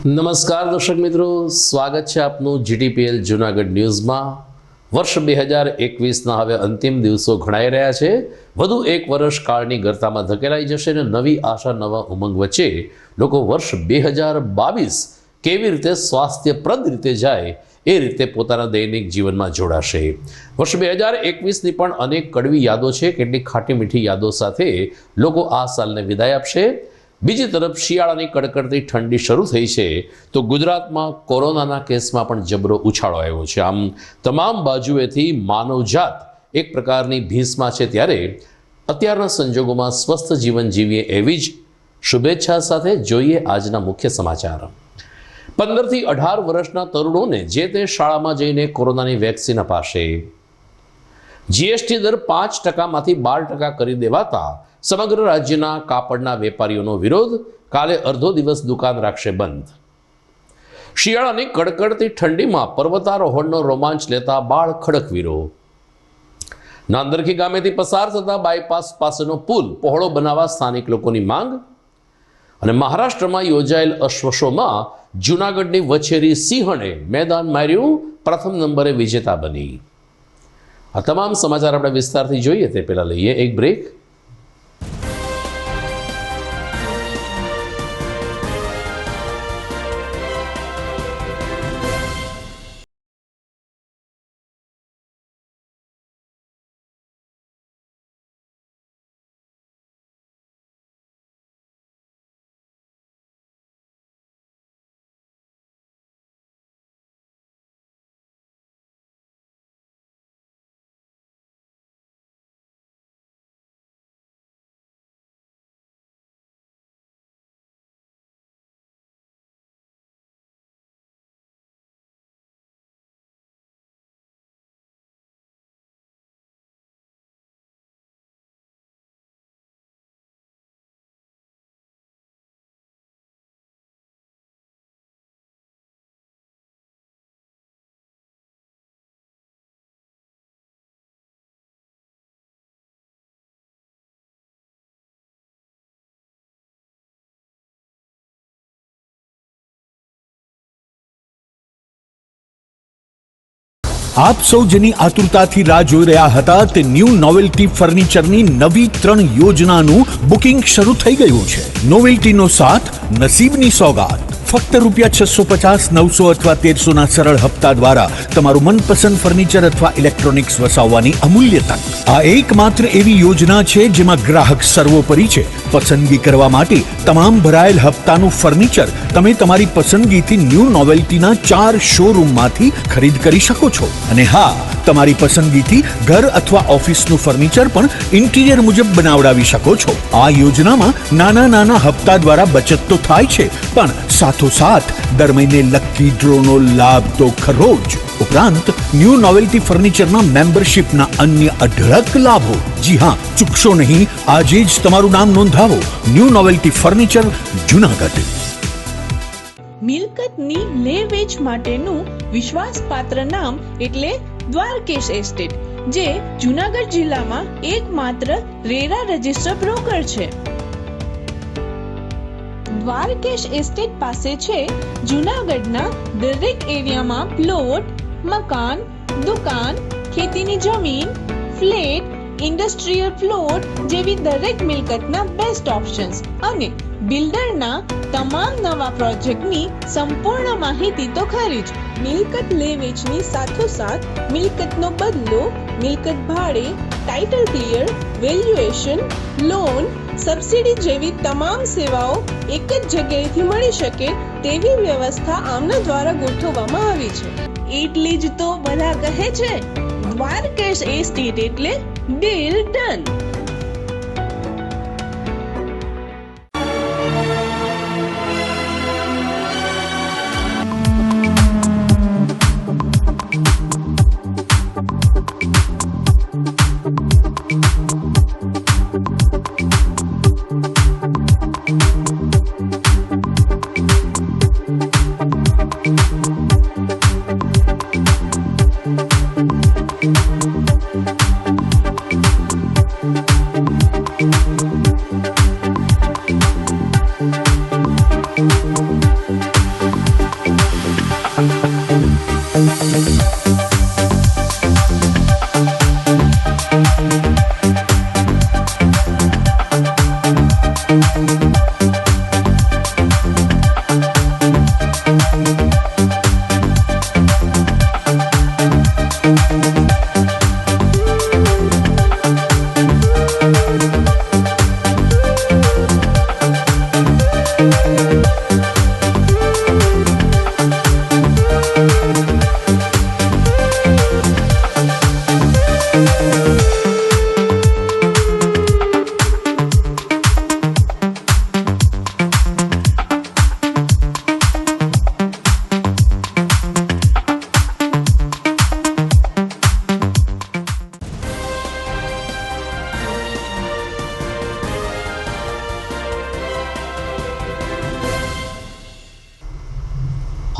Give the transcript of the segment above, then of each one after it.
નમસ્કાર દર્શક મિત્રો, સ્વાગત છે આપનું જીટીપીએલ જૂનાગઢ ન્યૂઝમાં। વર્ષ 2021ના હવે અંતિમ દિવસો ગણાઈ રહ્યા છે। વધુ એક વર્ષ કાળની ગર્તામાં ધકેલાઈ જશે અને નવી આશા, નવા ઉમંગ વચ્ચે લોકો વર્ષ 2022 કેવી રીતે સ્વાસ્થ્યપ્રદ રીતે જાય એ રીતે પોતાના દૈનિક જીવનમાં જોડાશે। વર્ષ 2021ની પણ અનેક કડવી યાદો છે। કેટલીક ખાટી મીઠી યાદો સાથે લોકો આ સાલને વિદાય આપશે। બીજી તરફ શિયાળાની કડકડતી ઠંડી શરૂ થઈ છે તો ગુજરાતમાં કોરોનાના કેસમાં પણ જબરો ઉછાળો આવ્યો છે। આમ તમામ બાજુએથી માનવજાત એક પ્રકારની ભીંસમાં છે, ત્યારે અત્યારના સંજોગોમાં સ્વસ્થ જીવન જીવીએ એવી જ શુભેચ્છા સાથે જોઈએ આજના મુખ્ય સમાચાર। 15 થી 18 વર્ષના તરુણોને જે તે શાળામાં જઈને કોરોનાની વેક્સિન અપાશે। જીએસટી દર 5%માંથી 12% કરી દેવાતા સમગ્ર રાજ્યના કાપડના વેપારીઓનો વિરોધ। કાલે અડધો દિવસ દુકાન રાખશે બંધ। શિયાળાની કડકડતી ઠંડીમાં પર્વતારોહણનો રોમાંચ લેતા બાળ ખડકવીરો। નાંદરખી ગામેથી પસાર થતા બાયપાસ પાસેનો પુલ પહોળો બનાવવા સ્થાનિક લોકોની માંગ। અને મહારાષ્ટ્રમાં યોજાયેલ અશ્વ શોમાં જૂનાગઢની વછેરી સિંહણે મેદાન માર્યું, પ્રથમ નંબરે વિજેતા બની। આ તમામ સમાચાર આપણે વિસ્તારથી જોઈએ તે પહેલા લઈએ એક બ્રેક। આપ સૌ જેની આતુરતાથી રાહ જોઈ રહ્યા હતા તે ન્યૂ નોવેલ્ટી ફર્નિચરની નવી 3 યોજનાનું બુકિંગ શરૂ થઈ ગયું છે। નોવેલ્ટીનો સાથ, નસીબની સોગાત। ફક્ત ₹650, 900 અથવા 1300ના સરળ હપ્તા દ્વારા તમારું મનપસંદ ફર્નિચર અથવા ઇલેક્ટ્રોનિક્સ વસાવવાની અમૂલ્ય તક। આ એકમાત્ર એવી યોજના છે જેમાં ગ્રાહક સર્વોપરી છે। પસંદગી કરવા માટે તમામ ભરાયેલ હપ્તાનું ફર્નિચર તમે તમારી પસંદગીથી ન્યૂ નોવેલ્ટીના 4 શોરૂમમાંથી ખરીદ કરી શકો છો। અને હા, તમારી પસંદગીથી ઘર અથવા ઓફિસનું ફર્નિચર પણ ઇન્ટિરિયર મુજબ બનાવડાવી શકો છો। આ યોજનામાં નાના નાના હપ્તા દ્વારા બચત તો થાય છે, પણ સાથોસાથ દર મહિને લકી ડ્રોનો લાભ તો ખરો જ। ઉપરાંત ન્યૂ નોવેલ્ટી ફર્નિચરના મેમ્બરશિપના અન્ય અઢળક લાભો। જી હા, ચૂકશો નહીં, આજે જ તમારું નામ નોંધાવો। New novelty furniture, Junagadh. મિલકતની લે વેચ માટેનું વિશ્વાસપાત્ર નામ એટલે દ્વારકેશ એસ્ટેટ, જે જૂનાગઢ જિલ્લામાં એકમાત્ર રેરા રજિસ્ટર બ્રોકર છે। દ્વારકેશ એસ્ટેટ પાસે છે જૂનાગઢના દરેક એરિયામાં પ્લોટ, મકાન, દુકાન, ખેતીની જમીન, ફ્લેટ, ઇન્ડસ્ટ્રીયલ પ્લોટ જેવી દરેક મિલકતના બેસ્ટ ઓપ્શન્સ અને બિલ્ડરના તમામ નવા પ્રોજેક્ટની સંપૂર્ણ માહિતી તો ખરી જ। મિલકત લે વેચની સાથોસાથ મિલકતનો બદલો, મિલકત ભાડે, title clear, valuation, loan, subsidy જેવી તમામ સેવાઓ એક જ જગ્યાએથી મળી શકે તેવી વ્યવસ્થા આમના દ્વારા ગોઠવવામાં આવી છે। એટલે જ તો બધા કહે છે દ્વારકેશ એસ્ટેટ એટલે ડીલ ડન।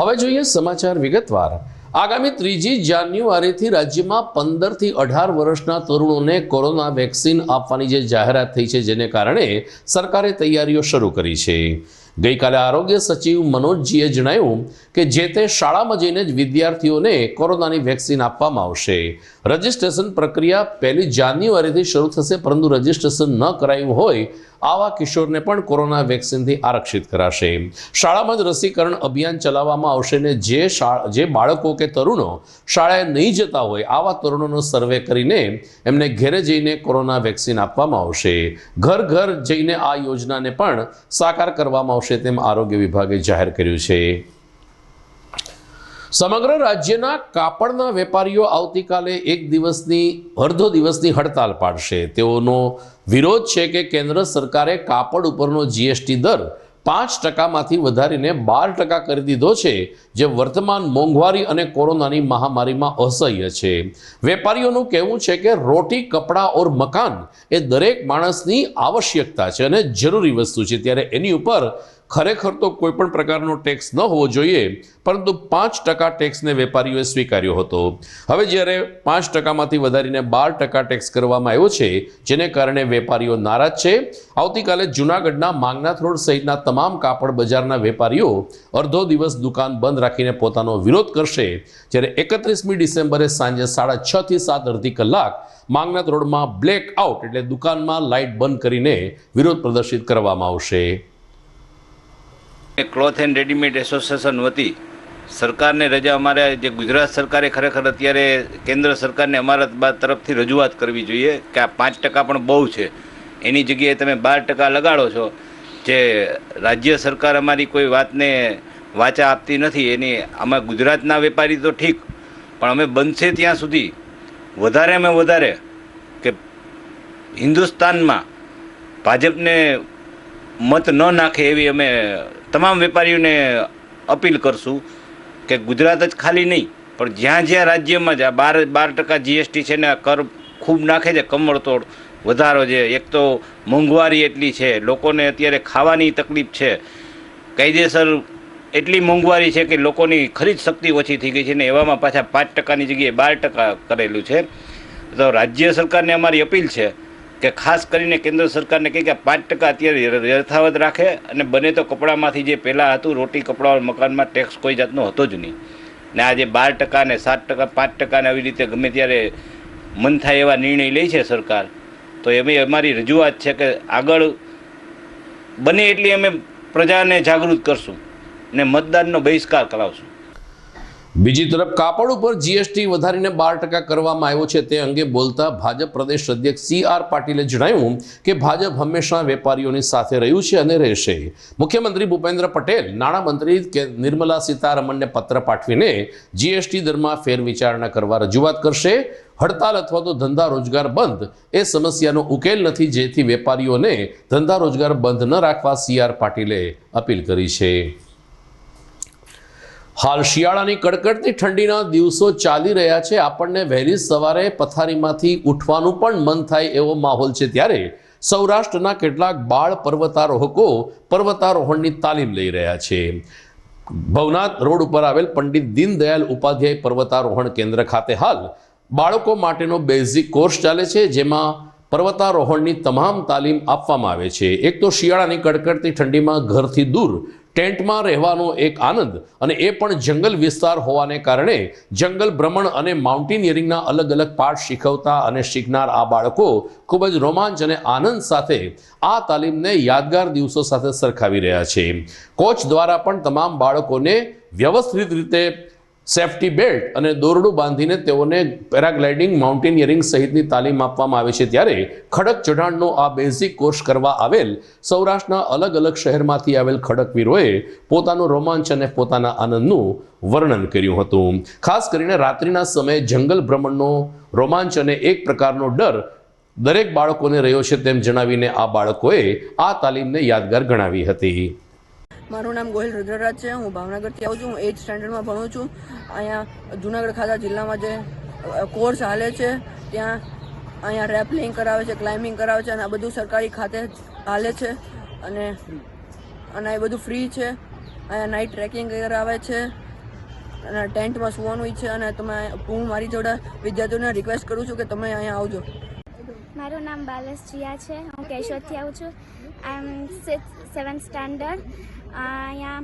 હવે જોઈએ સમાચાર વિગતવાર. આગામી 3 જાન્યુઆરીથી રાજ્યમાં 15 થી 18 વર્ષના તરુણોને કોરોના વેક્સિન આપવાની જે જાહેરાત થઈ છે, જેને કારણે સરકારે તૈયારીઓ શરૂ કરી છે. ગઈકાલે આરોગ્ય સચિવ મનોજજીએ જણાવ્યું કે જે તે શાળામાં જઈને જ વિદ્યાર્થીઓને કોરોનાની વેક્સિન આપવામાં આવશે. રજિસ્ટ્રેશન પ્રક્રિયા 1 જાન્યુઆરીથી શરૂ થશે, પરંતુ રજિસ્ટ્રેશન ન કરાયું હોય આવા કિશોરને પણ કોરોના વેક્સિનથી આરક્ષિત કરાશે. શાળામાં જ રસીકરણ અભિયાન ચલાવવામાં આવશે ને જે બાળકો કે તરુણો શાળાએ નહીં જતા હોય આવા તરુણોનો સર્વે કરીને એમને ઘેરે જઈને કોરોના વેક્સિન આપવામાં આવશે. ઘર ઘર જઈને આ યોજનાને પણ સાકાર કરવામાં આવશે તેમ આરોગ્ય વિભાગે જાહેર કર્યું છે. સમગ્ર રાજ્યના કાપડના વેપારીઓ આવતીકાલે અડધો દિવસની હડતાલ પાડશે. તેઓનો વિરોધ છે કે કેન્દ્ર સરકારે કાપડ ઉપરનો જીએસટી દર 5%માંથી વધારીને 12% કરી દીધો છે, જે વર્તમાન મોંઘવારી અને કોરોનાની મહામારીમાં અસહ્ય છે. વેપારીઓનું કહેવું છે કે રોટી, કપડાં ઓર મકાન એ દરેક માણસની આવશ્યકતા છે અને જરૂરી વસ્તુ છે, ત્યારે એની ઉપર ખરેખર તો કોઈ પણ પ્રકારનો ટેક્સ ન હોવો જોઈએ, પરંતુ 5% ટેક્સને વેપારીઓએ સ્વીકાર્યો હતો. હવે જ્યારે 5%માંથી વધારીને 12% ટેક્સ કરવામાં આવ્યો છે, જેને કારણે વેપારીઓ નારાજ છે. આવતીકાલે જૂનાગઢના માંગનાથ રોડ સહિતના તમામ કાપડ બજારના વેપારીઓ અડધો દિવસ દુકાન બંધ રાખીને પોતાનો વિરોધ કરશે, જ્યારે 31મી ડિસેમ્બરે સાંજે 6:30 થી 7:30 કલાક માંગનાથ રોડમાં બ્લેક આઉટ એટલે દુકાનમાં લાઇટ બંધ કરીને વિરોધ પ્રદર્શિત કરવામાં આવશે. ક્લોથ એન્ડ રેડીમેડ એસોસિએશન વતી સરકારને રજા, અમારે જે ગુજરાત સરકારે ખરેખર અત્યારે કેન્દ્ર સરકારને અમારા તરફથી રજૂઆત કરવી જોઈએ કે આ 5% પણ બહુ છે, એની જગ્યાએ તમે 12% લગાડો છો. જે રાજ્ય સરકાર અમારી કોઈ વાતને વાચા આપતી નથી, એની અમે ગુજરાતના વેપારી તો ઠીક, પણ અમે બનશે ત્યાં સુધી વધારેમાં વધારે કે હિન્દુસ્તાનમાં ભાજપને મત ન નાખે એવી અમે તમામ વેપારીઓને અપીલ કરશું કે ગુજરાત જ ખાલી નહીં, પણ જ્યાં જ્યાં રાજ્યમાં જ આ 12% જીએસટી છે ને કર ખૂબ નાખે છે, કમરતોડ વધારો છે. એક તો મોંઘવારી એટલી છે, લોકોને અત્યારે ખાવાની તકલીફ છે, કાયદેસર એટલી મોંઘવારી છે કે લોકોની ખરીદ શક્તિ ઓછી થઈ ગઈ છે ને એવામાં પાછા 5%ની જગ્યાએ 12% કરેલું છે. તો રાજ્ય સરકારને અમારી અપીલ છે કે ખાસ કરીને કેન્દ્ર સરકારને કહે કે 5% અત્યારે યથાવત રાખે અને બને તો કપડામાંથી જે પહેલાં હતું રોટી, કપડાં, મકાનમાં ટેક્સ કોઈ જાતનો હતો જ નહીં, ને આ જે 12% ને 7%, 5% ને આવી રીતે ગમે ત્યારે મન થાય એવા નિર્ણય લે છે સરકાર, તો એમાં અમારી રજૂઆત છે કે આગળ બને એટલી અમે પ્રજાને જાગૃત કરશું ને મતદાનનો બહિષ્કાર કરાવશું. બીજી તરફ કાપડ ઉપર જીએસટી વધારીને 12% કરવામાં આવ્યો છે, તે અંગે બોલતા ભાજપ પ્રદેશ અધ્યક્ષ CR પાટીલે જણાવ્યું કે ભાજપ હંમેશા વેપારીઓની સાથે રહ્યું છે અને રહેશે. મુખ્યમંત્રી ભૂપેન્દ્ર પટેલ નાણામંત્રી નિર્મલા સીતારમણને પત્ર પાઠવીને જીએસટી દરમાં ફેરવિચારણા કરવા રજૂઆત કરશે. હડતાલ અથવા તો ધંધા રોજગાર બંધ એ સમસ્યાનો ઉકેલ નથી, જેથી વેપારીઓને ધંધા રોજગાર બંધ ન રાખવા CR પાટીલે અપીલ કરી છે. હાલ શિયાળાની કડકડતી ઠંડીના દિવસો ચાલી રહ્યા છે. આપણને વહેલી સવારે પથારીમાંથી ઉઠવાનું પણ મન થાય એવો માહોલ છે, ત્યારે સૌરાષ્ટ્રના કેટલાક બાળ પર્વતારોહકો પર્વતારોહણની તાલીમ લઈ રહ્યા છે. ભવનાથ રોડ ઉપર આવેલ પંડિત દીનદયાલ ઉપાધ્યાય પર્વતારોહણ કેન્દ્ર ખાતે હાલ બાળકો માટેનો બેઝિક કોર્સ ચાલે છે, જેમાં પર્વતારોહણની તમામ તાલીમ આપવામાં આવે છે. એક તો શિયાળાની કડકડતી ઠંડીમાં ઘરથી દૂર ટેન્ટમાં રહેવાનો એક આનંદ, અને એ પણ જંગલ વિસ્તાર હોવાને કારણે જંગલ ભ્રમણ અને માઉન્ટેનિયરિંગના અલગ અલગ પાઠ શીખવતા અને શીખનાર આ બાળકો ખૂબ જ રોમાંચ અને આનંદ સાથે આ તાલીમને યાદગાર દિવસો સાથે સરખાવી રહ્યા છે. કોચ દ્વારા પણ તમામ બાળકોને વ્યવસ્થિત રીતે સેફટી બેલ્ટ અને દોરડું બાંધીને તેઓને પેરાગ્લાઇડિંગ, માઉન્ટેનિયરિંગ સહિતની તાલીમ આપવામાં આવે છે. ત્યારે ખડક ચઢાણનો આ બેઝિક કોર્સ કરવા આવેલ સૌરાષ્ટ્રના અલગ અલગ શહેરમાંથી આવેલ ખડકવીરોએ પોતાનો રોમાંચ અને પોતાના આનંદનું વર્ણન કર્યું હતું. ખાસ કરીને રાત્રિના સમયે જંગલ ભ્રમણનો રોમાંચ અને એક પ્રકારનો ડર દરેક બાળકોને રહ્યો છે તેમ જણાવીને આ બાળકોએ આ તાલીમને યાદગાર ગણાવી હતી. મારું નામ ગોહિલ રુદ્રરાજ છે. હું ભાવનગરથી આવું છું. હું 8th સ્ટાન્ડર્ડમાં ભણું છું. અહીંયા જુનાગઢ ખાતા જિલ્લામાં જે કોર્સ હાલે છે ત્યાં અહીંયા રેપલિંગ કરાવે છે, ક્લાઇમ્બિંગ કરાવે છે, અને આ બધું સરકારી ખાતે હાલે છે અને એ બધું ફ્રી છે. અહીંયા નાઇટ ટ્રેકિંગ કરાવે છે, અને ટેન્ટમાં સુવાનું ઈચ્છે અને હું મારી જોડે વિદ્યાર્થીઓને રિક્વેસ્ટ કરું છું કે તમે અહીંયા આવજો. મારું નામ બાલસ જીયા છે. હું કેશોદથી આવું છું. આઈ એમ 7th સ્ટાન્ડર્ડ. અહીંયા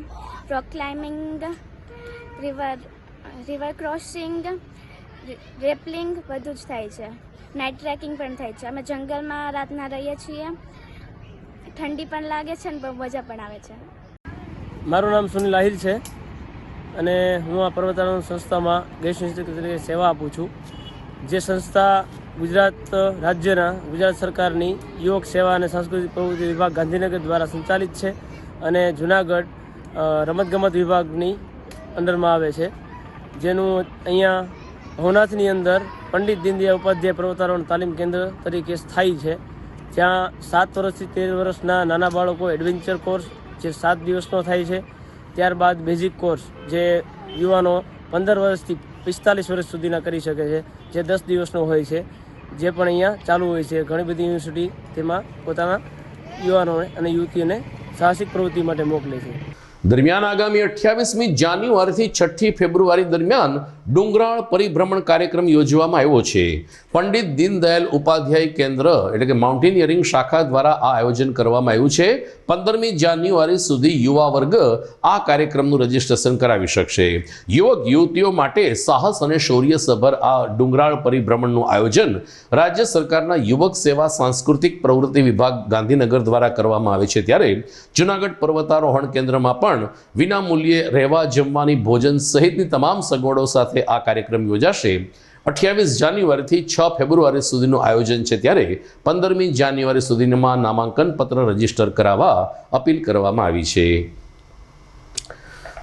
રોક ક્લાઇમ્બિંગ, રિવર ક્રોસિંગ, રેપલિંગ બધું જ થાય છે. નાઇટ ટ્રેકિંગ પણ થાય છે. અમે જંગલમાં રાતના રહીએ છીએ. ઠંડી પણ લાગે છે અને બહુ મજા પણ આવે છે. મારું નામ સુનિલ આહિર છે અને હું આ પર્વતારોહણ સંસ્થામાં ગેસ્ટ ઇન્સ્ટ્રક્ટર તરીકે સેવા આપું છું. જે સંસ્થા ગુજરાત રાજ્યના ગુજરાત સરકારની યુવક સેવા અને સાંસ્કૃતિક પ્રવૃત્તિ વિભાગ ગાંધીનગર દ્વારા સંચાલિત છે અને જૂનાગઢ રમતગમત વિભાગની અંડરમાં આવે છે. જેનું અહીંયા ભવનાથની અંદર પંડિત દીનદયાળ ઉપાધ્યાય પર્વતારોહણ તાલીમ કેન્દ્ર તરીકે સ્થાયી છે. જ્યાં 7 વર્ષથી 13 વર્ષના નાના બાળકો એડવેન્ચર કોર્સ જે 7 દિવસનો થાય છે, ત્યારબાદ બેઝિક કોર્સ જે યુવાનો 15 વર્ષથી 45 વર્ષ સુધીના કરી શકે છે, જે 10 દિવસનો હોય છે, જે પણ અહીંયા ચાલુ હોય છે. ઘણી બધી યુનિવર્સિટી તેમાં પોતાના યુવાનોને અને યુવતીઓને સાહસિક પ્રવૃત્તિ માટે મોકલે છે. દરમિયાન આગામી 28મી જાન્યુઆરીથી 6ઠી ફેબ્રુઆરી દરમિયાન ડુંગરાળ પરિભ્રમણ કાર્યક્રમ યોજવામાં આવ્યો છે. પંડિત દીનદયાળ ઉપાધ્યાય કેન્દ્ર એટલે કે માઉન્ટેનિયરિંગ શાખા દ્વારા આ આયોજન કરવામાં આવ્યું છે. 15મી જાન્યુઆરી સુધી યુવા વર્ગ આ કાર્યક્રમનું રજીસ્ટ્રેશન કરાવી શકશે. યુવક યુવતીઓ માટે સાહસ અને શૌર્યસભર આ ડુંગરાળ પરિભ્રમણનું આયોજન રાજ્ય સરકારના યુવક સેવા સાંસ્કૃતિક પ્રવૃત્તિ વિભાગ ગાંધીનગર દ્વારા કરવામાં આવે છે. ત્યારે જૂનાગઢ પર્વતારોહણ કેન્દ્રમાં પણ વિનામૂલ્યે રહેવા, જમવાની, ભોજન સહિતની તમામ સગવડો સાથે આ કાર્યક્રમ યોજાશે. 28 જાન્યુઆરીથી 6 ફેબ્રુઆરી સુધીનું આયોજન છે. ત્યારે 15મી જાન્યુઆરી સુધીમાં નામાંકન પત્ર રજીસ્ટર કરાવવા અપીલ કરવામાં આવી છે.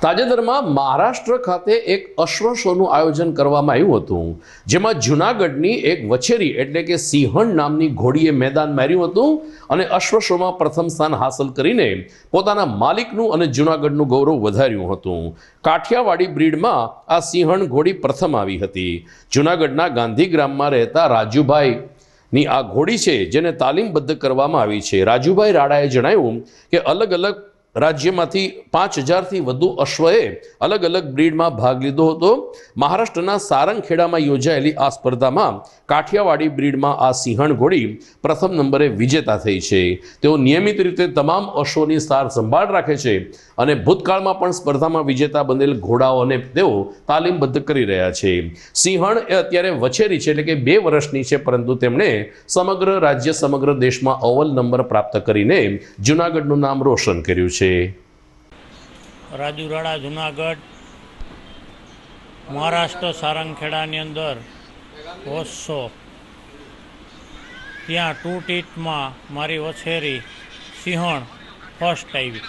તાજેતરમાં મહારાષ્ટ્ર ખાતે એક અશ્વ શોનું આયોજન કરવામાં આવ્યું હતું, જેમાં જૂનાગઢની એક વછેરી એટલે કે સિંહણ નામની ઘોડીએ મેદાન માર્યું હતું અને અશ્વ શોમાં પ્રથમ સ્થાન હાંસલ કરીને પોતાના માલિકનું અને જૂનાગઢનું ગૌરવ વધાર્યું હતું. કાઠિયાવાડી બ્રીડમાં આ સિંહણ ઘોડી પ્રથમ આવી હતી. જૂનાગઢના ગાંધીગ્રામમાં રહેતા રાજુભાઈની આ ઘોડી છે, જેને તાલીમબદ્ધ કરવામાં આવી છે. રાજુભાઈ રાડાએ જણાવ્યું કે અલગ અલગ રાજ્યમાંથી 5000થી વધુ અશ્વએ અલગ અલગ બ્રીડમાં ભાગ લીધો હતો. મહારાષ્ટ્રના સારંગખેડામાં યોજાયેલી આ સ્પર્ધામાં કાઠિયાવાડી બ્રીડમાં આ સિંહણ ઘોડી પ્રથમ નંબરે વિજેતા થઈ છે. તેઓ નિયમિત રીતે તમામ અશ્વોની સાર સંભાળ રાખે છે અને ભૂતકાળમાં પણ સ્પર્ધામાં વિજેતા બનેલ ઘોડાઓને તેઓ તાલીમબદ્ધ કરી રહ્યા છે. સિંહણ એ અત્યારે વછેરી છે એટલે કે 2 વર્ષની છે, પરંતુ તેમણે સમગ્ર રાજ્ય, સમગ્ર દેશમાં અવ્વલ નંબર પ્રાપ્ત કરીને જૂનાગઢનું નામ રોશન કર્યું છે. રાજુ રાડા, જુનાગઢ, મહારાષ્ટ્ર સારંગખેડાની અંદર હોર્સ શો, ત્યાં 2 ટીટમાં મારી વછેરી સિંહણ ફર્સ્ટ આવી.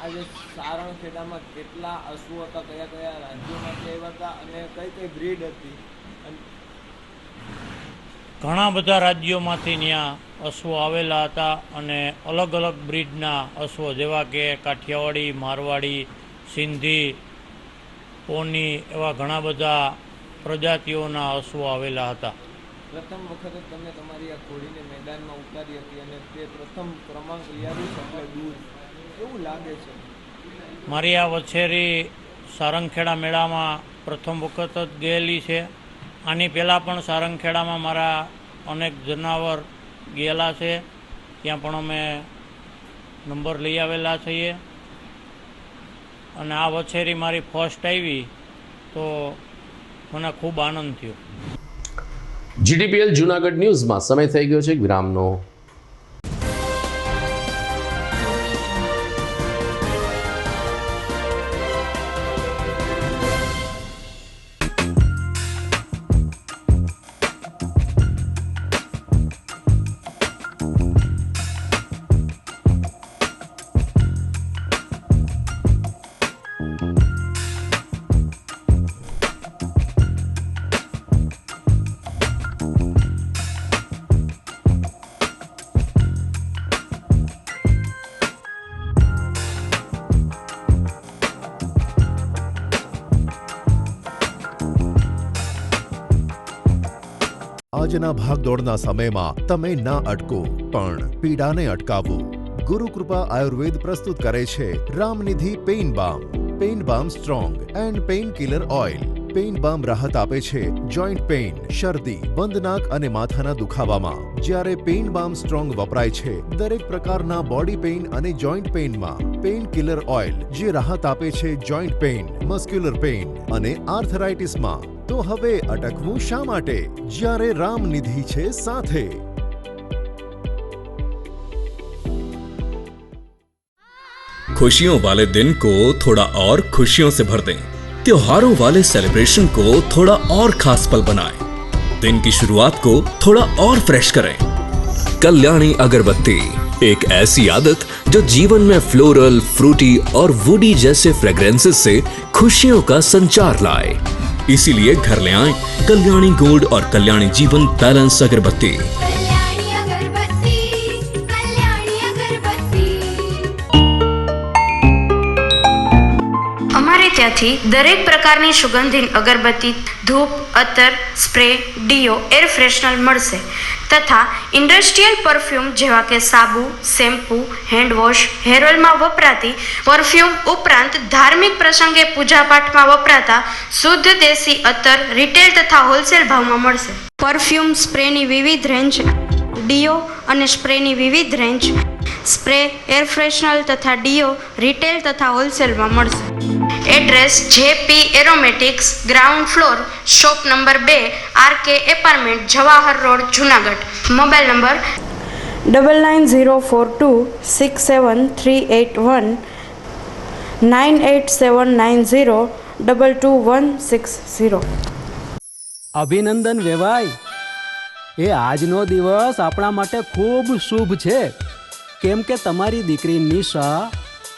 આજે સારંગખેડામાં કેટલા અશ્વો હતા, કયા કયા રાજ્યોમાંથી આવ્યા હતા અને કઈ કઈ બ્રીડ હતી? ઘણા બધા રાજ્યોમાંથી ત્યાં અશ્વો આવેલા હતા અને અલગ અલગ બ્રીડના અશ્વો, જેવા કે કાઠિયાવાડી, મારવાડી, સિંધી, પોની, એવા ઘણા બધા પ્રજાતિઓના અશ્વો આવેલા હતા. પ્રથમ વખતે તમે તમારી આ ઘોડીને મેદાનમાં ઉતારી હતી અને તે પ્રથમ ક્રમાંક લાવી શકે દૂર, એવું લાગે છે? મારી આ વછેરી સારંગખેડા મેળામાં પ્રથમ વખત જ ગયેલી છે. આની પહેલાં પણ સારંગખેડામાં મારા અનેક જનાવર ગયેલા છે, ત્યાં પણ અમે નંબર લઈ આવેલા છીએ અને આ વછેરી મારી ફર્સ્ટ આવી તો મને ખૂબ આનંદ થયો. GTPL જૂનાગઢ ન્યૂઝમાં સમય થઈ ગયો છે વિરામનો. આજના ભાગદોડના સમયમાં તમે ના અટકો પણ પીડાને અટકાવો. ગુરુકૃપા આયુર્વેદ પ્રસ્તુત કરે છે Ramnidhi pain balm. Pain balm strong and pain killer oil. Pain balm રાહત આપે છે જોઈન્ટ પેઇન, શરદી, બંધ નાક અને માથાના દુખાવામાં. જ્યારે પેઇન બામ સ્ટ્રોંગ વપરાય છે દરેક પ્રકારના બોડી પેઇન અને જોઈન્ટ પેઇનમાં. પેઇન કિલર ઓઇલ જે રાહત આપે છે જોઈન્ટ પેઇન, મસ્ક્યુલર પેઇન અને આર્થરાઇટિસમાં. તો હવે અટકવું શા માટે જ્યારે રામનિધિ છે સાથે. खुशियों वाले दिन को थोड़ा और खुशियों से भर दें. त्योहारों वाले सेलिब्रेशन को थोड़ा और खास पल बनाएं. दिन की शुरुआत को थोड़ा और फ्रेश करें. कल्याणी अगरबत्ती, एक ऐसी आदत जो जीवन में फ्लोरल, फ्रूटी और वुडी जैसे फ्रेग्रेंसेस से खुशियों का संचार लाए. इसीलिए घर ले आए कल्याणी गोल्ड और कल्याणी जीवन बैलेंस अगरबत्ती. અમારે ત્યાંથી દરેક પ્રકારની સુગંધિત અગરબત્તી, ધૂપ, અત્તર, સ્પ્રે, ડીઓ, એર ફ્રેશનર મળશે તથા ઇન્ડસ્ટ્રીયલ પરફ્યુમ જેવા કે સાબુ, શેમ્પૂ, હેન્ડવોશ, હેર ઓઇલમાં વપરાતી પરફ્યુમ ઉપરાંત ધાર્મિક પ્રસંગે પૂજાપાઠમાં વપરાતા શુદ્ધ દેશી અત્તર રિટેલ તથા હોલસેલ ભાવમાં મળશે. પરફ્યુમ સ્પ્રેની વિવિધ રેન્જ, ડીઓ અને સ્પ્રેની વિવિધ રેન્જ, સ્પ્રે, એર ફ્રેશનર તથા ડીઓ રિટેલ તથા હોલસેલમાં મળશે. Address JP aromatics, ground floor, shop number 2, RK apartment, Jawahar road, Junagadh. Mobile number 9904267381 9879022160. અભિનંદન વેવાઈ, એ આજનો દિવસ આપણા માટે ખૂબ શુભ છે, કેમ કે તમારી દીકરી નિશા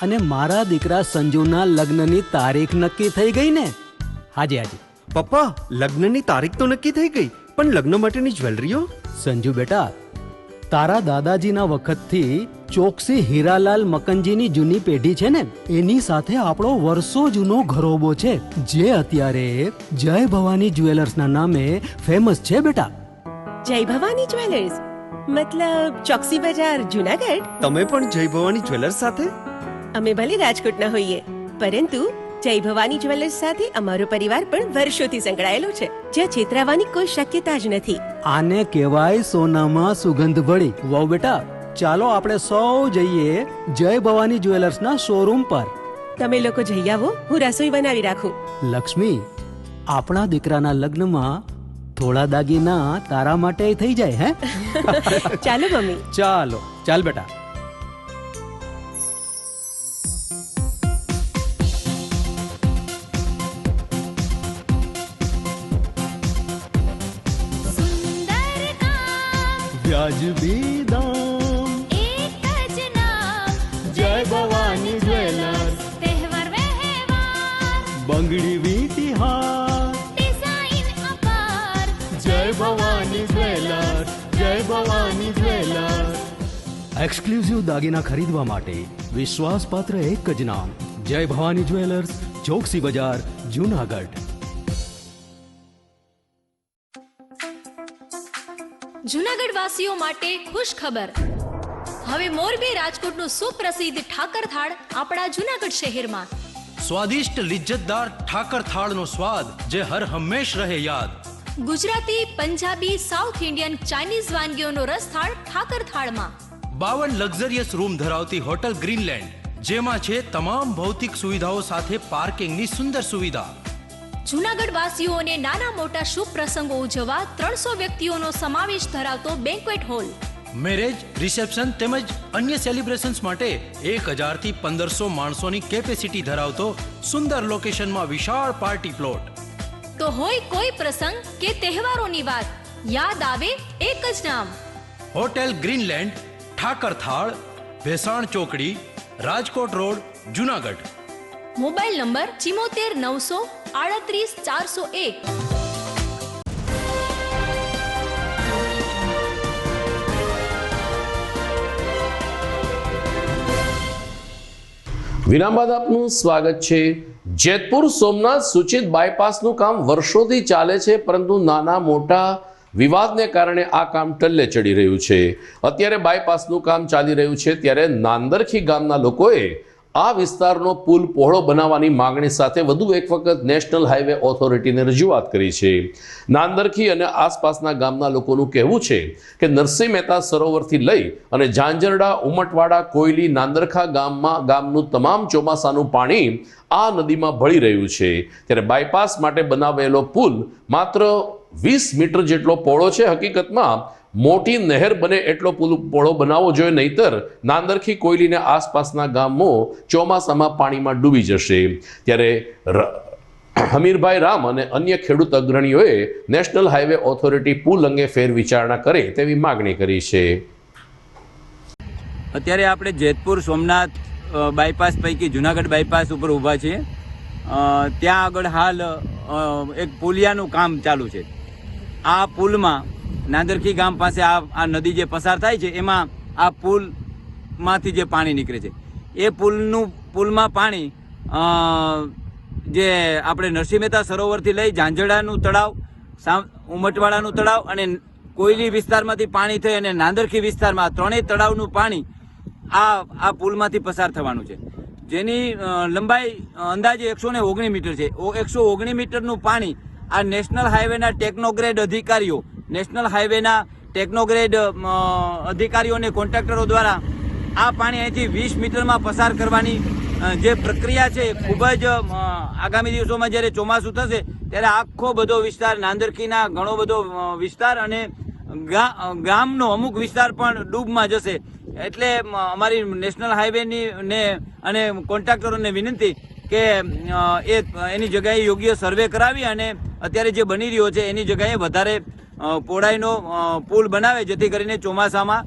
અને મારા દીકરા સંજુના લગ્નની તારીખ નક્કી થઈ ગઈ ને. હાજી હાજી પપ્પા, લગ્નની તારીખ તો નક્કી થઈ ગઈ, પણ લગ્ન માટેની જ્વેલરીઓ? સંજુ બેટા, તારા દાદાજીના વખતથી ચોકસી હીરાલાલ મકનજીની જૂની પેઢી છે ને, એની સાથે આપણો વર્ષો જૂનો ઘરોબો છે, જે અત્યારે જય ભવાની જ્વેલર્સના નામે ફેમસ છે બેટા. જય ભવાની જ્વેલર્સ મતલબ ચોકસી બજાર, જુનાગઢ? તમે પણ જય ભવાની જ્વેલર્સ સાથે? અમે ભલે રાજકોટના હોઈએ, પરંતુ જય ભવાની જ્વેલર્સ સાથે અમારો પરિવાર પણ વર્ષોથી સંકળાયેલો છે, જ્યાં છેતરાવાની કોઈ શક્યતા જ નથી. આને કહેવાય સોનામાં સુગંધ ભળી. વાવ બેટા, ચાલો આપણે સૌ જઈએ જય ભવાની જ્વેલર્સના શોરૂમ પર. તમે લોકો જઈ આવો, હું રસોઈ બનાવી રાખું. લક્ષ્મી, આપણા દીકરાના લગ્નમાં થોડા દાગીના તારા માટે થઈ જાય. હે ચાલો મમ્મી. ચાલો ચાલ બેટા. વ્યાજબી દામ, એક જ નામ, જય ભવાની જ્વેલર્સ. તહેવાર વ્યવહાર, બંગડી વીટી હાર, ડિઝાઇન અપાર, જય ભવાની જ્વેલર્સ, જય ભવાની જ્વેલર્સ. એક્સક્લુઝિવ દાગીના ખરીદવા માટે વિશ્વાસપાત્ર એક જ નામ, જય ભવાની જ્વેલર્સ, ચોકસી બજાર, જુનાગઢ. જુનાગઢ વાસીઓ માટે ખુશ ખબર. હવે મોરબી રાજકોટનું સુપ્રસિદ્ધ ઠાકર થાળ આપણા જુનાગઢ શહેરમાં. સ્વાદિષ્ટ લિજ્જતદાર ઠાકર થાળનો સ્વાદ જે હર હંમેશ રહે યાદ. Gujarati, Punjabi, south Indian, Chinese વાનગીઓનો રસથાળ ઠાકર થાળમાં. 52 લક્ઝરિયસ રૂમ ધરાવતી હોટલ ગ્રીનલેન્ડ, જેમાં છે તમામ ભૌતિક સુવિધાઓ સાથે પાર્કિંગની સુંદર સુવિધા. જુનાગઢ વાસીઓને નાના મોટા શુભ પ્રસંગો ઉજવવા 300 વ્યક્તિઓનો સમાવેશ ધરાવતો બેન્ક્વેટ હોલ. મેરેજ, રિસેપ્શન તેમજ અન્ય સેલિબ્રેશન્સ માટે 1000 થી 1500 માણસોની કેપેસિટી ધરાવતો સુંદર લોકેશનમાં વિશાળ પાર્ટી પ્લોટ. તો હોય કોઈ પ્રસંગ કે તહેવારોની વાત, યાદ આવે એક જ નામ, હોટેલ ગ્રીનલેન્ડ, ઠાકર થાળ, ભેસાણ ચોકડી, Rajkot road, Junagadh. Mobile number 74 900 38 401. વિરામ બાદ આપનું સ્વાગત છે. જેતપુર સોમનાથ સૂચિત બાયપાસનું કામ વર્ષોથી ચાલે છે, પરંતુ નાના મોટા વિવાદને કારણે આ કામ ટલ્લે ચડી રહ્યું છે. અત્યારે બાયપાસનું કામ ચાલી રહ્યું છે, ત્યારે નાંદરખી ગામના લોકોએ આ વિસ્તારનો પુલ પહોળો બનાવવાની માંગણી સાથે વધુ એક વખત નેશનલ હાઈવે ઓથોરિટીને રજૂઆત કરી છે. નાંદરખી અને આસપાસના ગામના લોકોનું કહેવું છે કે નરસિંહ મહેતા સરોવરથી લઈ અને ઝાંઝરડા, ઉમટવાડા, કોયલી, નાંદરખા ગામનું તમામ ચોમાસાનું પાણી આ નદીમાં ભળી રહ્યું છે. ત્યારે બાયપાસ માટે બનાવેલો પુલ માત્ર 20 મીટર જેટલો પહોળો છે. હકીકતમાં મોટી નહેર બને એટલો પુલ પહોળો બનાવવો જોઈએ, નહીતર નાંદરખી, કોયલીને આસપાસના ગામો ચોમાસામાં પાણીમાં ડૂબી જશે. ત્યારે હમીરભાઈ રામ અને અન્ય ખેડૂત અગ્રણીઓએ નેશનલ હાઈવે ઓથોરિટી પુલ અંગે ફેર વિચારણા કરે તેવી માગણી કરી છે. અત્યારે આપણે જેતપુર સોમનાથ બાયપાસ પૈકી જુનાગઢ બાયપાસ ઉપર ઊભા છીએ. ત્યાં આગળ હાલ એક પુલિયાનું કામ ચાલુ છે. આ પુલમાં નાંદરખી ગામ પાસે આ નદી જે પસાર થાય છે એમાં આ પુલમાંથી જે પાણી નીકળે છે એ પુલમાં પાણી જે આપણે નરસિંહ મહેતા સરોવરથી લઈ ઝાંઝરડાનું તળાવ, ઉમટવાડાનું તળાવ અને કોયલી વિસ્તારમાંથી પાણી થઈ અને નાંદરખી વિસ્તારમાં ત્રણેય તળાવનું પાણી આ પુલમાંથી પસાર થવાનું છે, જેની લંબાઈ અંદાજે 119 મીટર છે. 119 મીટરનું પાણી આ નેશનલ હાઈવેના ટેકનોગ્રેડ અધિકારીઓ, નેશનલ હાઈવેના ટેકનોગ્રેડ અધિકારીઓને કોન્ટ્રાક્ટરો દ્વારા આ પાણી અહીંથી 20 મીટરમાં પસાર કરવાની જે પ્રક્રિયા છે ખૂબ જ આગામી દિવસોમાં જ્યારે ચોમાસું થશે ત્યારે આખો બધો વિસ્તાર, નાંદરખીના ઘણો બધો વિસ્તાર અને ગામનો અમુક વિસ્તાર પણ ડૂબમાં જશે. એટલે અમારી નેશનલ હાઈવેની ને અને કોન્ટ્રાક્ટરોને વિનંતી કે એની જગ્યાએ યોગ્ય સર્વે કરાવી અને અત્યારે જે બની રહ્યો છે એની જગ્યાએ વધારે પહોળાઈનો પુલ બનાવે, જેથી કરીને ચોમાસામાં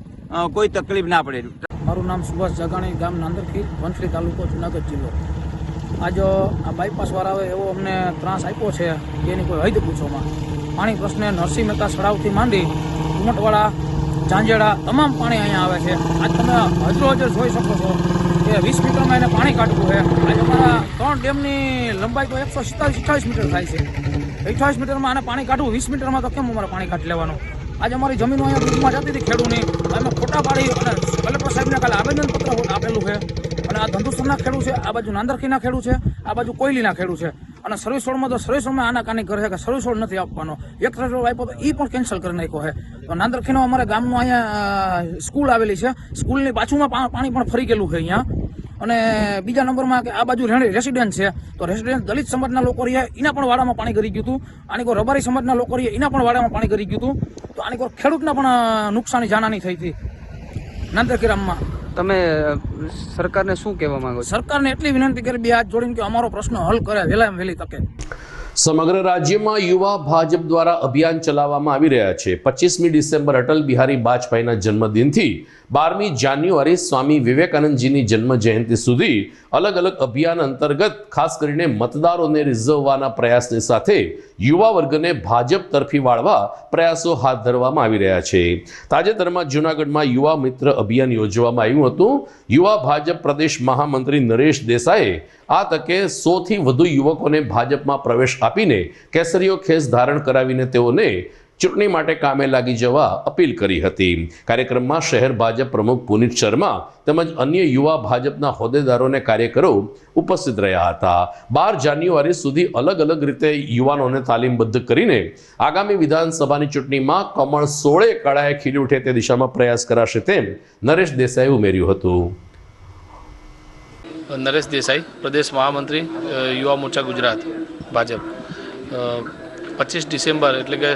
કોઈ તકલીફ ના પડે. મારું નામ સુભાષ જગાણી, ગામ નાંદરખી, વંથલી તાલુકો, જુનાગઢ જિલ્લો. આજ આ બાયપાસવાળાએ એવો અમને ત્રાસ આપ્યો છે કે એની કોઈ હદ પૂછોમાં. પાણી પ્રશ્ને નરસિંહ મહેતા તળાવથી માંડી ઉમટવાડા, ઝાંઝરડા તમામ પાણી અહીંયા આવે છે. આજ તમે હજરો જોઈ શકો છો કે 20 મીટરમાં એને પાણી કાઢવું છે. આજે અમારા 3 ડેમની લંબાઈ તો 147-28 મીટર થાય છે. 28 મીટરમાં આને પાણી કાઢવું, 20 મીટરમાં તો કેમ અમારે પાણી કાઢી લેવાનું? આજે અમારી જમીનો અહીંયા ડૂબમાં જતી હતી ખેડૂતની, અમે ખોટા પાડી અને કલેક્ટર સાહેબને કાલે આવેદનપત્ર આપેલું છે. અને આ ધંધુસરના ખેડૂત છે, આ બાજુ નાંદરખીના ખેડૂત છે, આ બાજુ કોયલીના ખેડૂત છે. અને સર્વિસ રોડમાં તો સર્વિસ રોડમાં આનાકાની કરે છે કે સર્વિસ રોડ નથી આપવાનો. એક સર્વિસ રોડ આપ્યો તો એ પણ કેન્સલ કરી નાખ્યો છે. તો નાંદરખીનો અમારા ગામનું અહીંયા સ્કૂલ આવેલી છે, સ્કૂલની બાજુમાં પાણી પણ ફરી ગયેલું છે અહીંયા. અને બીજા નંબરમાં કે આ બાજુ રેસિડેન્ટ છે, તો રેસિડેન્ટ દલિત સમાજના લોકો રહે એના પણ વાડામાં પાણી કરી ગયું હતું. આની કોઈ રબારી સમાજના લોકો રહે એના પણ વાડામાં પાણી કરી ગયું હતું. તો આની કોઈ ખેડૂતના પણ નુકસાની જાનહાની થઈ હતી નાંદરખી ગામમાં. તમે સરકારને શું કહેવા માંગો છો? સરકારને એટલી વિનંતી કરી બે હાથ જોડીને કે અમારો પ્રશ્ન હલ કરે વહેલામાં વહેલી તકે. સમગ્ર રાજ્યમાં યુવા ભાજપ દ્વારા અભિયાન ચલાવવામાં આવી રહ્યા છે. 25મી ડિસેમ્બર અટલ બિહારી વાજપેયીના જન્મદિનથી 12મી જાન્યુઆરી સ્વામી વિવેકાનંદજીની જન્મ જયંતિ સુધી અલગ અલગ અભિયાન અંતર્ગત ખાસ કરીને મતદારોને રીઝવવાના પ્રયાસની સાથે યુવા વર્ગને ભાજપ તરફી વાળવા પ્રયાસો હાથ ધરવામાં આવી રહ્યા છે. તાજેતરમાં જૂનાગઢમાં યુવા મિત્ર અભિયાન યોજવામાં આવ્યું હતું. યુવા ભાજપ પ્રદેશ મહામંત્રી નરેશ દેસાઈએ આ તકે 100થી વધુ યુવકોને ભાજપમાં પ્રવેશ આપીને કેસરીયો ખેસ ધારણ કરાવીને તેઓને ચૂંટણી માટે કામે લાગી જવા અપીલ કરી હતી. કાર્યક્રમમાં શહેર ભાજપ પ્રમુખ પુનિત શર્મા તેમજ અન્ય યુવા ભાજપના હોદ્દેદારોને કાર્યકરો ઉપસ્થિત રહ્યા હતા. 12 જાન્યુઆરી સુધી અલગ અલગ રીતે યુવાનોને તાલીમબદ્ધ કરીને આગામી વિધાનસભાની ચૂંટણીમાં કમળ 16 કળાએ ખીલી ઉઠે તે દિશામાં પ્રયાસ કરાશે તેમ નરેશ દેસાઈએ ઉમેર્યું હતું. નરેશ દેસાઈ, પ્રદેશ મહામંત્રી, યુવા મોરચા ગુજરાત ભાજપ. 25 ડિસેમ્બર એટલે કે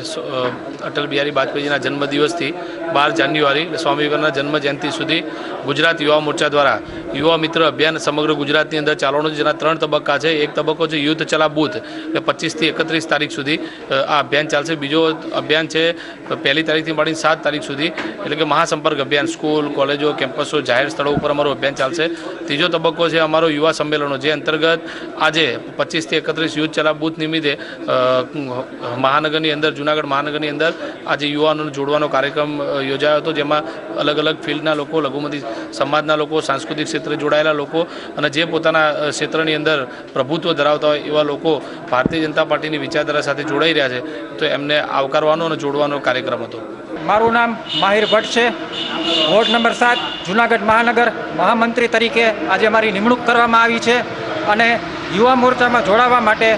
અટલ બિહારી વાજપેયીજીના જન્મદિવસથી 12 જાન્યુઆરી સ્વામી વિવેકાનંદના જન્મ જયંતિ સુધી ગુજરાત યુવા મોરચા દ્વારા યુવા મિત્ર અભિયાન સમગ્ર ગુજરાતની અંદર ચાલવાનું છે, જેના 3 તબક્કા છે. એક તબક્કો છે યુથ ચલા બૂથ, એટલે 25 થી 31 તારીખ સુધી આ અભિયાન ચાલશે. બીજો અભિયાન છે 1લી તારીખથી માંડીને 7 તારીખ સુધી, એટલે કે મહાસંપર્ક અભિયાન, સ્કૂલ, કોલેજો, કેમ્પસો, જાહેર સ્થળો ઉપર અમારું અભિયાન ચાલશે. ત્રીજો તબક્કો છે અમારો યુવા સંમેલનો, જે અંતર્ગત આજે 25 થી 31 યુથ ચલા બૂથ નિમિત્તે મહાનગરની અંદર, જૂનાગઢ મહાનગરની અંદર આજે યુવાનોને જોડવાનો કાર્યક્રમ યોજાયો હતો, જેમાં અલગ અલગ ફિલ્ડના લોકો, લઘુમતી સમાજના લોકો, સાંસ્કૃતિક ક્ષેત્રે જોડાયેલા લોકો અને જે પોતાના ક્ષેત્રની અંદર પ્રભુત્વ ધરાવતા હોય એવા લોકો ભારતીય જનતા પાર્ટીની વિચારધારા સાથે જોડાઈ રહ્યા છે, તો એમને આવકારવાનો અને જોડવાનો કાર્યક્રમ હતો. મારું નામ માહિર ભટ્ટ છે. વોર્ડ નંબર 7 જૂનાગઢ મહાનગર મહામંત્રી તરીકે આજે મારી નિમણૂક કરવામાં આવી છે અને યુવા મોરચામાં જોડાવા માટે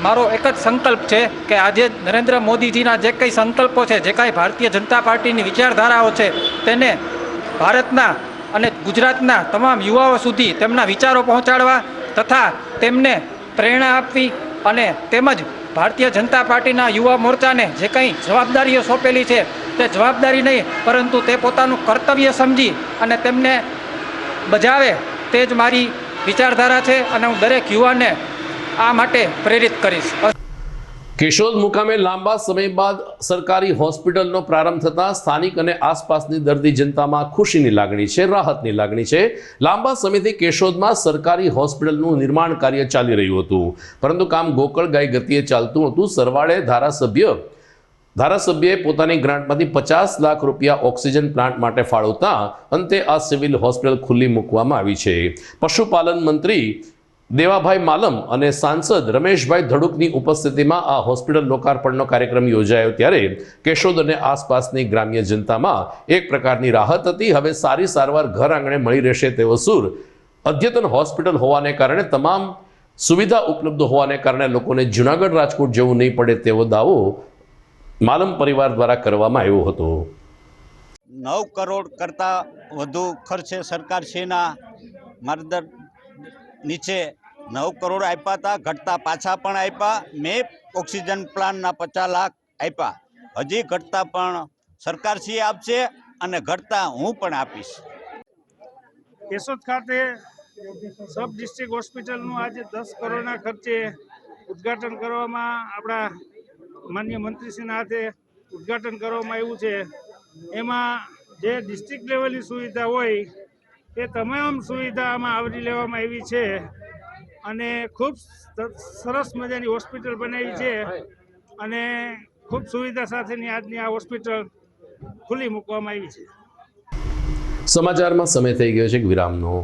મારો એક જ સંકલ્પ છે કે આજે નરેન્દ્ર મોદીજીના જે કંઈ સંકલ્પો છે, જે કાંઈ ભારતીય જનતા પાર્ટીની વિચારધારાઓ છે, તેને ભારતના અને ગુજરાતના તમામ યુવાઓ સુધી તેમના વિચારો પહોંચાડવા તથા તેમને પ્રેરણા આપવી અને તેમજ ભારતીય જનતા પાર્ટીના યુવા મોરચાને જે કંઈ જવાબદારીઓ સોંપેલી છે તે જવાબદારી નહીં પરંતુ તે પોતાનું કર્તવ્ય સમજી અને તેમને બજાવે તે જ મારી વિચારધારા છે અને હું દરેક યુવાને આ માટે પ્રેરિત કરીશ. કેશોદ મુકામે લાંબા સમય બાદ સરકારી હોસ્પિટલનો પ્રારંભ થતાં સ્થાનિક અને આસપાસની દર્દી જનતામાં ખુશીની લાગણી છે, રાહતની લાગણી છે. લાંબા સમયથી કેશોદમાં સરકારી હોસ્પિટલનું નિર્માણ કાર્ય ચાલી રહ્યું હતું, પરંતુ કામ ગોકળગાય ગતિએ ચાલતું હતું. સરવાળે ધારાસભ્યએ પોતાની ગ્રાન્ટમાંથી 50 લાખ રૂપિયા ઓક્સિજન પ્લાન્ટ માટે ફાળવતા અંતે આ સિવિલ હોસ્પિટલ ખુલ્લી મૂકવામાં આવી છે. પશુપાલન મંત્રી દેવાભાઈ માલમ અને સાંસદ રમેશભાઈ ધડુકની ઉપસ્થિતિમાં આ હોસ્પિટલ લોકાર્પણનો કાર્યક્રમ યોજાયો ત્યારે કેશોદ અને આસપાસની ગ્રામ્ય જનતામાં એક પ્રકારની રાહત હતી. હવે સારી સારવાર ઘર આંગણે મળી રહેશે તેવો સૂર. અદ્યતન હોસ્પિટલ હોવાને કારણે તમામ સુવિધા ઉપલબ્ધ હોવાને કારણે લોકોને જૂનાગઢ રાજકોટ જવું નહીં પડે તેવો દાવો માલમ પરિવાર દ્વારા કરવામાં આવ્યો હતો. 9 કરોડ કરતાં વધુ ખર્ચે સરકારશ્રીના માર્ગદર્શન નીચે 9 કરોડ આપ્યા હતા, ઘટતા પાછા પણ આપ્યા. મેં ઓક્સિજન પ્લાન્ટના 50 લાખ આપ્યા, હજી ઘટતા પણ સરકારશ્રી આપશે અને ઘટતા હું પણ આપીશ. કેશોદ ખાતે સબ ડિસ્ટ્રિક્ટ હોસ્પિટલનું આજે 10 કરોડના ખર્ચે ઉદ્ઘાટન કરવામાં આપણા માન્ય મંત્રીશ્રીના હાથે ઉદ્ઘાટન કરવામાં આવ્યું છે. એમાં જે ડિસ્ટ્રિક્ટ લેવલની સુવિધા હોય એ તમામ સુવિધા આમાં આવરી લેવામાં આવી છે અને ખૂબ સરસ મજાની હોસ્પિટલ બનાવી છે અને ખૂબ સુવિધા સાથેની આજની આ હોસ્પિટલ ખુલ્લી મૂકવામાં આવી છે. સમાચારમાં સમય થઈ ગયો છે વિરામનો.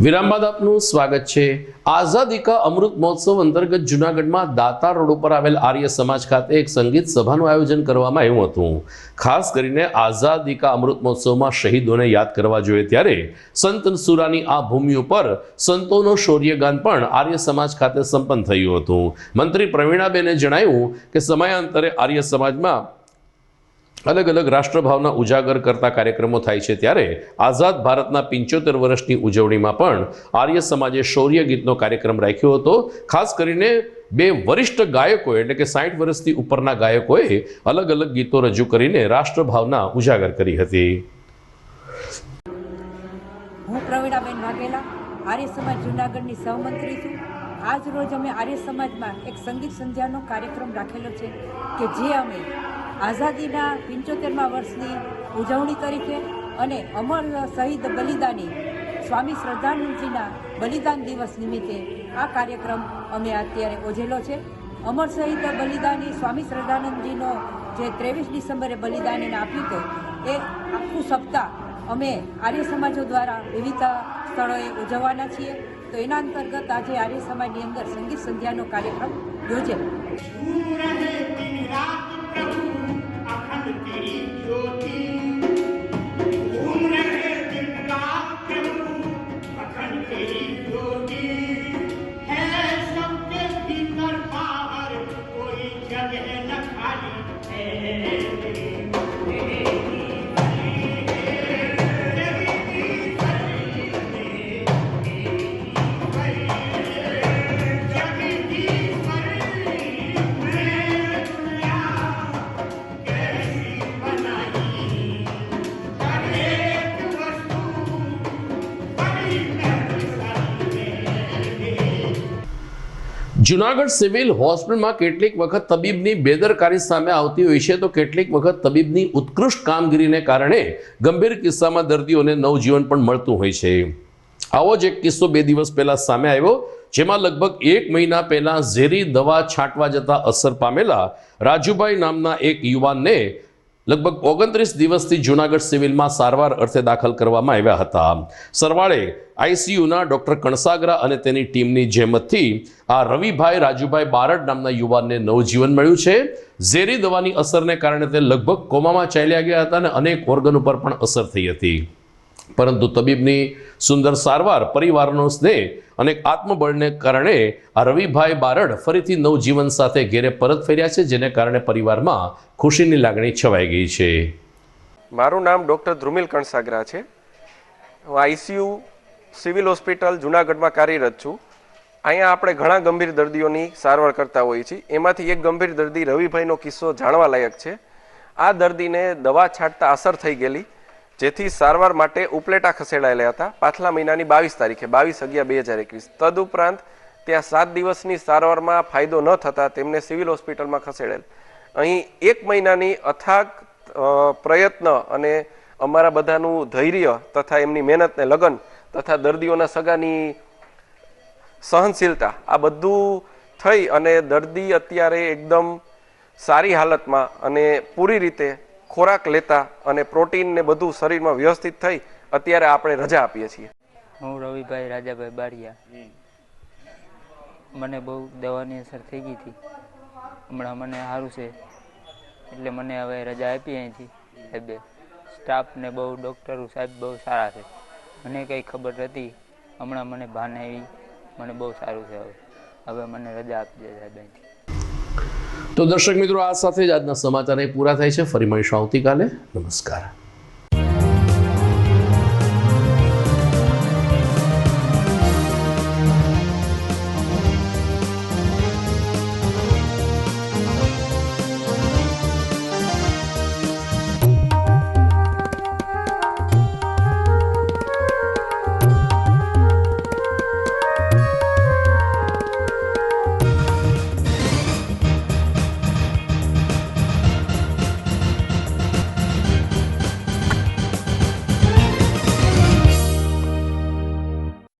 વિરામ બાદ આપનું સ્વાગત છે। આઝાદી કા અમૃત મહોત્સવ અંતર્ગત જૂનાગઢમાં દાતા રોડ ઉપર આવેલ આર્ય સમાજ ખાતે એક સંગીત સભાનું આયોજન કરવામાં આવ્યું હતું। ખાસ કરીને આઝાદી કા અમૃત મહોત્સવમાં શહીદોને યાદ કરવા જોઈએ ત્યારે સંત સુરાની આ ભૂમિ ઉપર સંતોનો શૌર્યગાન પણ આર્ય સમાજ ખાતે સંપન્ન થયું હતું। મંત્રી પ્રવીણાબેને જણાવ્યું કે સમયાંતરે આર્ય સમાજમાં अलग अलग राष्ट्रभावना उजागर करता कार्यक्रमों थाय छे त्यारे आजाद भारतना 75 वर्षनी उजवणीमां पण आर्य समाजे शौर्य गीतनो कार्यक्रम राख्यो हतो। खास करीने बे वरिष्ठ गायकोए एटले के 60 वर्षथी उपरना गायकोए अलग अलग गीतो रजू करीने राष्ट्रभावना उजागर करी हती। हूँ प्रवीणाबेन वाघेला आर्य समाज जूनागढ़नी सहमंत्री छूं। आज रोज अमे आर्य समाज में एक संगीत संध्यानो कार्यक्रम राखेलो छे के जे अमे आज़ादीना 75मा वर्षनी उजवणी करी छे अने अमर शहीद बलिदानी स्वामी श्रद्धानंदजीना बलिदान दिवस निमित्ते आ कार्यक्रम अमे अत्यारे ओझेलो छे। अमर शहीद बलिदानी स्वामी श्रद्धानंदजीनो जे 23 डिसेम्बरे बलिदान एने आप्युं हतुं ए आखुं सप्ताह अमे आर्य समाजो द्वारा विविध स्थळोए उजववाना छीए। तो एना अंतर्गत आज आर्य समाजनी अंदर संगीत संध्यानो कार्यक्रम योजेलो। જૂનાગઢ સિવિલ હોસ્પિટલમાં કેટલીક વખત તબીબની બેદરકારી સામે આવતી હોય છે તો કેટલીક વખત તબીબની ઉત્કૃષ્ટ કામગીરીને કારણે ગંભીર કિસ્સામાં દર્દીઓને નવજીવન પણ મળતું હોય છે। આવો જ એક કિસ્સો 2 દિવસ પહેલા સામે આવ્યો, જેમાં લગભગ 1 મહિના પહેલા ઝેરી દવા છાંટવા જતા અસર પામેલા રાજુભાઈ નામના એક યુવાનને લગભગ 29 દિવસથી જૂનાગઢ સિવિલમાં સારવાર અર્થે દાખલ કરવામાં આવ્યા હતા। સરવાળે આઈસીયુના ડોક્ટર કણસાગરા અને તેની ટીમની જહેમતથી આ રવિભાઈ રાજુભાઈ બારડ નામના યુવાનને નવજીવન મળ્યું છે। ઝેરી દવાની અસરને કારણે તે લગભગ કોમામાં ચાલ્યા ગયા હતા અને અનેક ઓર્ગન ઉપર પણ અસર થઈ હતી, પરંતુ તબીબની સુંદર સારવાર, પરિવારનો સ્નેહ અને આત્મબળને કારણે આ રવિભાઈ બારડ ફરીથી નવજીવન સાથે ઘેરે પરત ફર્યા છે, જેને કારણે પરિવારમાં ખુશીની લાગણી છવાઈ ગઈ છે। મારું નામ ડૉક્ટર ધ્રુમિલ કણસાગરા છે। હું આઈસીયુ સિવિલ હોસ્પિટલ જૂનાગઢમાં કાર્યરત છું। અહીંયા આપણે ઘણા ગંભીર દર્દીઓની સારવાર કરતા હોઈએ છીએ। એમાંથી એક ગંભીર દર્દી રવિભાઈનો કિસ્સો જાણવા લાયક છે। આ દર્દીને દવા છાંટતા અસર થઈ ગયેલી, જેથી સારવાર માટે ઉપલેટા ખસેડાયેલા હતા પાછલા મહિનાની 22 તારીખે 22/11/2021। તદુપરાંત ત્યાં 7 દિવસની સારવારમાં ફાયદો ન થતાં તેમને સિવિલ હોસ્પિટલમાં ખસેડેલ। અહીં 1 મહિનાની અથાગ પ્રયત્ન અને અમારા બધાનું ધૈર્ય તથા એમની મહેનતને લગન તથા દર્દીઓના સગાની સહનશીલતા આ બધું થઈ અને દર્દી અત્યારે એકદમ સારી હાલતમાં અને પૂરી રીતે ખોરાક લેતા અને પ્રોટીન ને બધું શરીરમાં વ્યવસ્થિત થઈ અત્યારે આપણે રજા આપીએ છીએ। હું રવિભાઈ રાજાભાઈ બારિયા। મને બહુ દવાની અસર થઈ ગઈ હતી, હમણાં મને સારું છે એટલે મને હવે રજા આપી અહીંથી સાહેબે। સ્ટાફ ને બહુ ડૉક્ટરો સાહેબ બહુ સારા છે, મને કંઈ ખબર નથી, હમણાં મને ભાન આવી, મને બહુ સારું છે। હવે મને રજા આપી દે સાહેબ અહીંથી। તો દર્શક મિત્રો, આ સાથે જ આજના સમાચાર પૂરા થાય છે। ફરી મળીશું આવતીકાલે। નમસ્કાર।